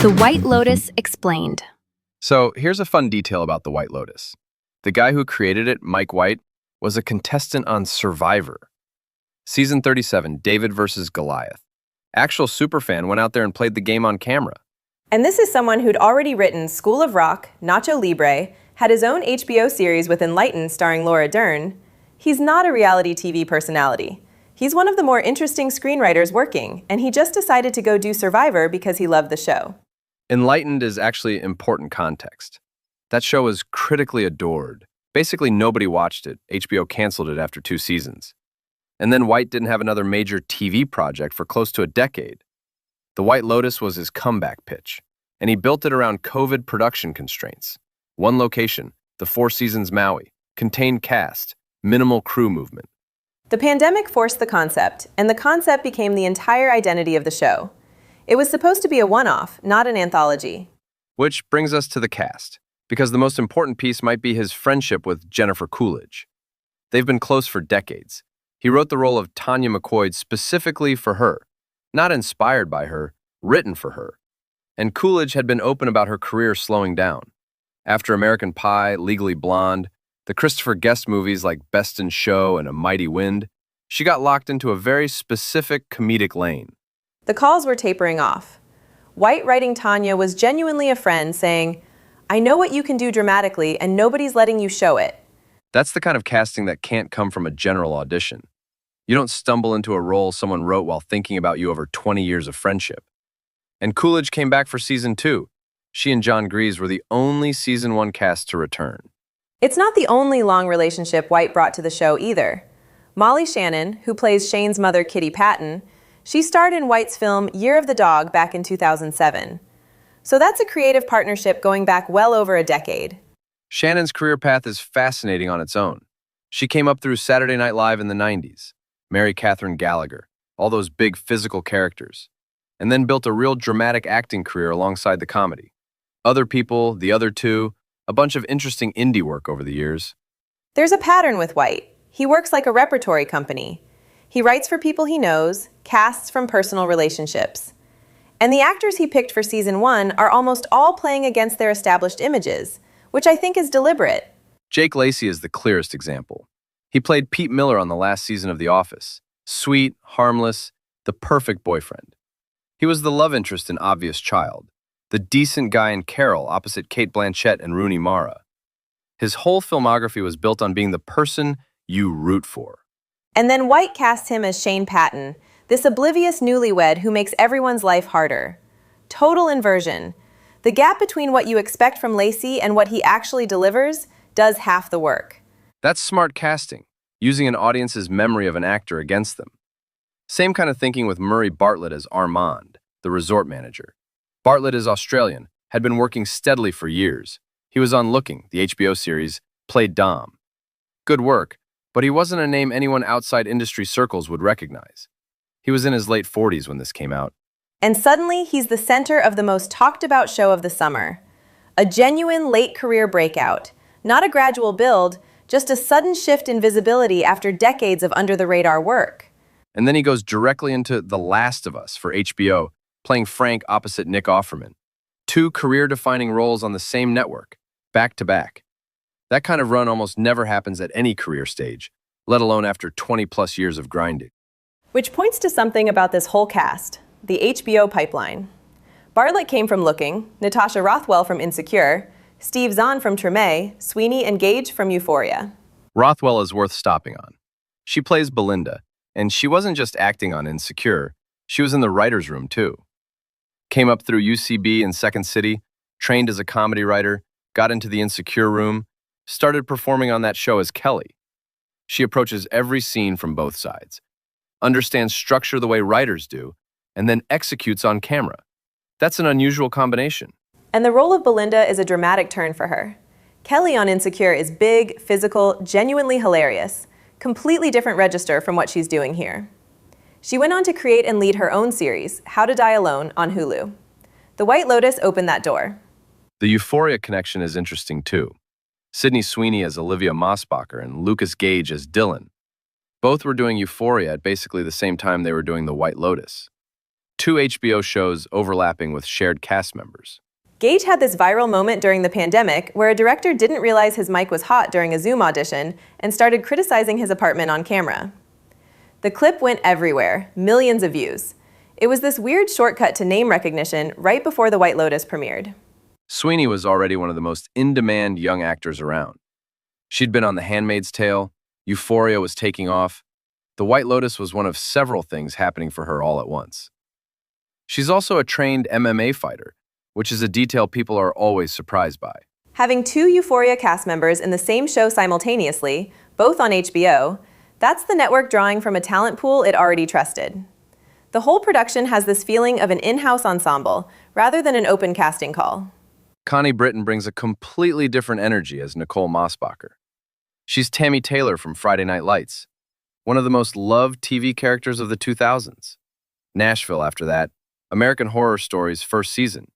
The White Lotus Explained. So here's a fun detail about The White Lotus. The guy who created it, Mike White, was a contestant on Survivor. Season 37, David versus Goliath. Actual superfan went out there and played the game on camera. And this is someone who'd already written School of Rock, Nacho Libre, had his own HBO series with Enlighten starring Laura Dern. He's not a reality TV personality. He's one of the more interesting screenwriters working, and he just decided to go do Survivor because he loved the show. Enlightened is actually important context. That show was critically adored. Basically, nobody watched it. HBO canceled it after 2 seasons. And then White didn't have another major TV project for close to a decade. The White Lotus was his comeback pitch, and he built it around COVID production constraints. One location, the 4 Seasons Maui, contained cast, minimal crew movement. The pandemic forced the concept, and the concept became the entire identity of the show. It was supposed to be a one-off, not an anthology. Which brings us to the cast, because the most important piece might be his friendship with Jennifer Coolidge. They've been close for decades. He wrote the role of Tanya McCoy specifically for her, not inspired by her, written for her. And Coolidge had been open about her career slowing down. After American Pie, Legally Blonde, the Christopher Guest movies like Best in Show and A Mighty Wind, she got locked into a very specific comedic lane. The calls were tapering off. White writing Tanya was genuinely a friend saying, "I know what you can do dramatically and nobody's letting you show it." That's the kind of casting that can't come from a general audition. You don't stumble into a role someone wrote while thinking about you over 20 years of friendship. And Coolidge came back for season 2. She and John Grease were the only season 1 cast to return. It's not the only long relationship White brought to the show either. Molly Shannon, who plays Shane's mother Kitty Patton, she starred in White's film Year of the Dog back in 2007. So that's a creative partnership going back well over a decade. Shannon's career path is fascinating on its own. She came up through Saturday Night Live in the 90s, Mary Catherine Gallagher, all those big physical characters, and then built a real dramatic acting career alongside the comedy. Other People, The Other Two, a bunch of interesting indie work over the years. There's a pattern with White. He works like a repertory company. He writes for people he knows, casts from personal relationships. And the actors he picked for season 1 are almost all playing against their established images, which I think is deliberate. Jake Lacy is the clearest example. He played Pete Miller on the last season of The Office. Sweet, harmless, the perfect boyfriend. He was the love interest in Obvious Child, the decent guy in Carol opposite Cate Blanchett and Rooney Mara. His whole filmography was built on being the person you root for. And then White casts him as Shane Patton, this oblivious newlywed who makes everyone's life harder. Total inversion. The gap between what you expect from Lacy and what he actually delivers does half the work. That's smart casting, using an audience's memory of an actor against them. Same kind of thinking with Murray Bartlett as Armand, the resort manager. Bartlett is Australian, had been working steadily for years. He was on Looking, the HBO series, played Dom. Good work, but he wasn't a name anyone outside industry circles would recognize. He was in his late 40s when this came out. And suddenly, he's the center of the most talked about show of the summer. A genuine late career breakout. Not a gradual build, just a sudden shift in visibility after decades of under-the-radar work. And then he goes directly into The Last of Us for HBO, playing Frank opposite Nick Offerman. 2 career-defining roles on the same network, back to back. That kind of run almost never happens at any career stage, let alone after 20-plus years of grinding. Which points to something about this whole cast, the HBO pipeline. Bartlett came from Looking, Natasha Rothwell from Insecure, Steve Zahn from Treme, Sweeney and Gage from Euphoria. Rothwell is worth stopping on. She plays Belinda, and she wasn't just acting on Insecure, she was in the writer's room too. Came up through UCB in Second City, trained as a comedy writer, got into the Insecure room, started performing on that show as Kelly. She approaches every scene from both sides, understands structure the way writers do, and then executes on camera. That's an unusual combination. And the role of Belinda is a dramatic turn for her. Kelly on Insecure is big, physical, genuinely hilarious, completely different register from what she's doing here. She went on to create and lead her own series, How to Die Alone, on Hulu. The White Lotus opened that door. The Euphoria connection is interesting too. Sydney Sweeney as Olivia Mossbacher and Lucas Gage as Dylan. Both were doing Euphoria at basically the same time they were doing The White Lotus. two HBO shows overlapping with shared cast members. Gage had this viral moment during the pandemic where a director didn't realize his mic was hot during a Zoom audition and started criticizing his apartment on camera. The clip went everywhere, millions of views. It was this weird shortcut to name recognition right before The White Lotus premiered. Sweeney was already one of the most in-demand young actors around. She'd been on The Handmaid's Tale, Euphoria was taking off. The White Lotus was one of several things happening for her all at once. She's also a trained MMA fighter, which is a detail people are always surprised by. Having two Euphoria cast members in the same show simultaneously, both on HBO, that's the network drawing from a talent pool it already trusted. The whole production has this feeling of an in-house ensemble, rather than an open casting call. Connie Britton brings a completely different energy as Nicole Mosbacher. She's Tammy Taylor from Friday Night Lights, one of the most loved TV characters of the 2000s. Nashville after that, American Horror Story's first season.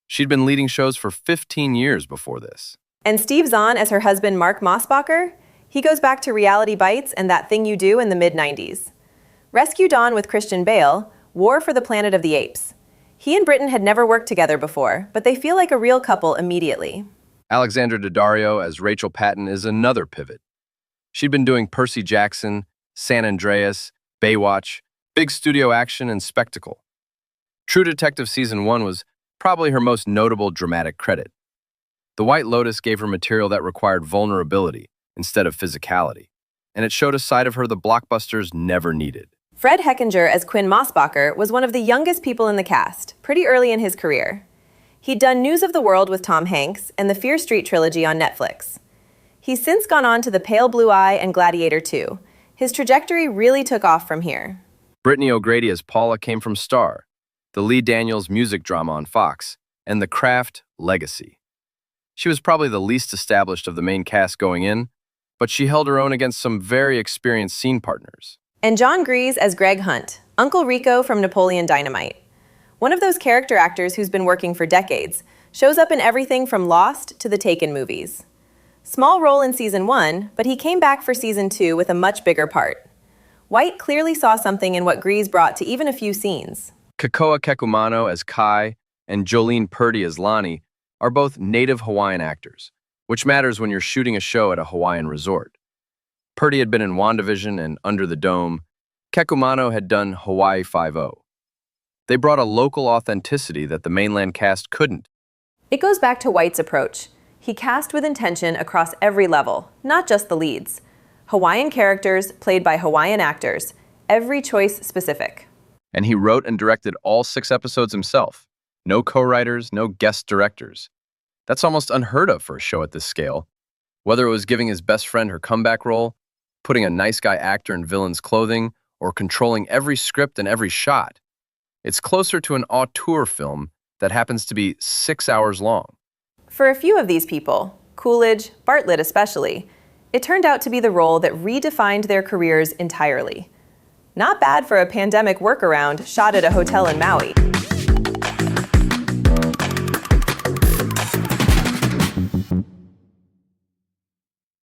She'd been leading shows for 15 years before this. And Steve Zahn as her husband Mark Mosbacher, he goes back to Reality Bites and That Thing You Do in the mid-90s. Rescue Dawn with Christian Bale, War for the Planet of the Apes. He and Britton had never worked together before, but they feel like a real couple immediately. Alexandra Daddario as Rachel Patton is another pivot. She'd been doing Percy Jackson, San Andreas, Baywatch, big studio action and spectacle. True Detective Season 1 was probably her most notable dramatic credit. The White Lotus gave her material that required vulnerability instead of physicality, and it showed a side of her the blockbusters never needed. Fred Heckinger as Quinn Mosbacher was one of the youngest people in the cast, pretty early in his career. He'd done News of the World with Tom Hanks and the Fear Street trilogy on Netflix. He's since gone on to The Pale Blue Eye and Gladiator 2. His trajectory really took off from here. Brittany O'Grady as Paula came from Star, the Lee Daniels music drama on Fox, and The Craft Legacy. She was probably the least established of the main cast going in, but she held her own against some very experienced scene partners. And John Grease as Greg Hunt, Uncle Rico from Napoleon Dynamite. One of those character actors who's been working for decades, shows up in everything from Lost to the Taken movies. Small role in Season 1, but he came back for Season 2 with a much bigger part. White clearly saw something in what Grease brought to even a few scenes. Kekoa Kekumano as Kai and Jolene Purdy as Lonnie are both native Hawaiian actors, which matters when you're shooting a show at a Hawaiian resort. Purdy had been in WandaVision and Under the Dome. Kekumano had done Hawaii Five-0. They brought a local authenticity that the mainland cast couldn't. It goes back to White's approach. He cast with intention across every level, not just the leads. Hawaiian characters played by Hawaiian actors, every choice specific. And he wrote and directed all 6 episodes himself. No co-writers, no guest directors. That's almost unheard of for a show at this scale. Whether it was giving his best friend her comeback role, putting a nice guy actor in villain's clothing, or controlling every script and every shot. It's closer to an auteur film that happens to be 6 hours long. For a few of these people, Coolidge, Bartlett especially, it turned out to be the role that redefined their careers entirely. Not bad for a pandemic workaround shot at a hotel in Maui.